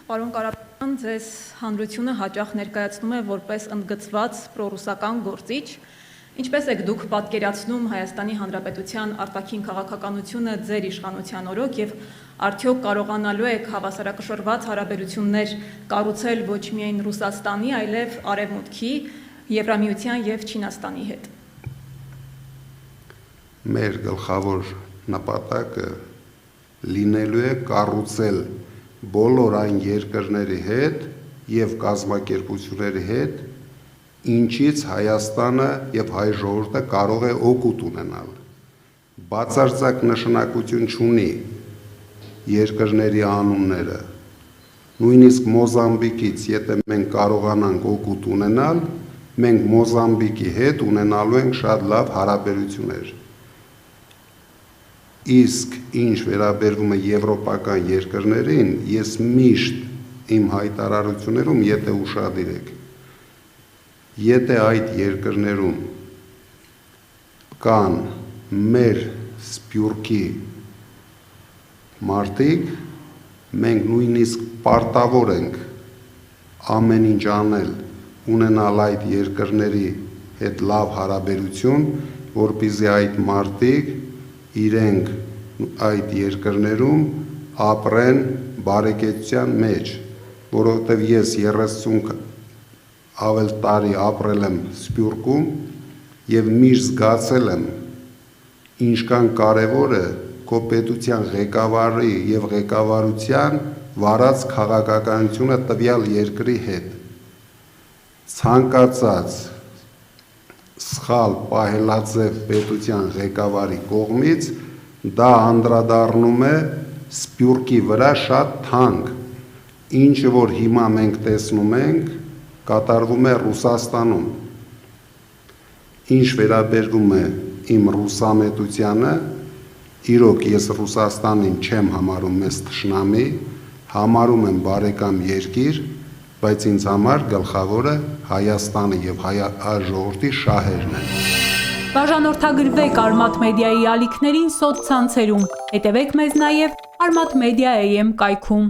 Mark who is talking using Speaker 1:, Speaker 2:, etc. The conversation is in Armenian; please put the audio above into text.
Speaker 1: Պարոն Կարապետյան, ձեզ հանրությունը հաճախ ներկայացնում է որպես ընդգծված պրոռուսական գործիչ, ինչպես եք դուք պատկերացնում Հայաստանի Հանրապետության արտաքին քաղաքականությունը ձեր իշխանության օրոք եւ արդյոք կարողանալու եք հավասարակշռված հարաբերություններ կառուցել ոչ միայն Ռուսաստանի, այլև Արևմուտքի, Եվրամիության եւ Չինաստանի հետ։
Speaker 2: Մեր գլխավոր նպատակը լինելու է կառուցել բոլոր այն երկրների հետ եւ կազմակերպությունների հետ, ինչից Հայաստանը եւ հայ ժողովուրդը կարող է օգուտ ունենալ։ Բացարձակ նշանակություն չունի երկրների անունները։ Նույնիսկ Մոզամբիկից, եթե մենք կարողանանք օգուտ ունենալ, մենք Մոզամբիկի հետ ունենալու ենք շատ լավ հարաբերություններ։ Իսկ ինչ վերաբերվում է եվրոպական երկրներին, ես միշտ իմ հայտարարություններում, եթե ուշադիր եք, եթե այդ երկրներում կան մեր սփյուռքի մարդիկ, մենք նույնիսկ պարտավոր ենք ամեն ինչ անել, ունենալ այդ երկրների հետ լավ հարաբերություն, որպեսզի այդ մարդիկ իրենք այդ երկրներում ապրեն բարեկեցության մեջ, որովհետև ես 30 ավել տարի ապրել եմ Սփյուռքում եւ միշտ զգացել եմ ինչքան կարեւոր է քո պետության ղեկավարի եւ ղեկավարության վարած քաղաքականությունը տվյալ երկրի հետ։ Ցանկացած սխալ պահելաձև պետության ղեկավարի կողմից դա անդրադառնում է Սփյուռքի վրա շատ թանկ, ինչը որ հիմա մենք տեսնում ենք, կատարվում է Ռուսաստանում։ Ինչ վերաբերվում է իմ ռուսամետությանը, իրոք ես Ռուսաստանին չեմ համարում մեծ թշնամի, համարում եմ բարեկամ երկիր, բայց ինձ համար գլխավորը Հայաստանը եւ հայ ժողովրդի շահերն են։
Speaker 3: Բաժանորդագրվեք Արմաթ մեդիայի ալիքներին սոցցանցերում, հետևեք մեզ նաև Armat Media AM կայքում։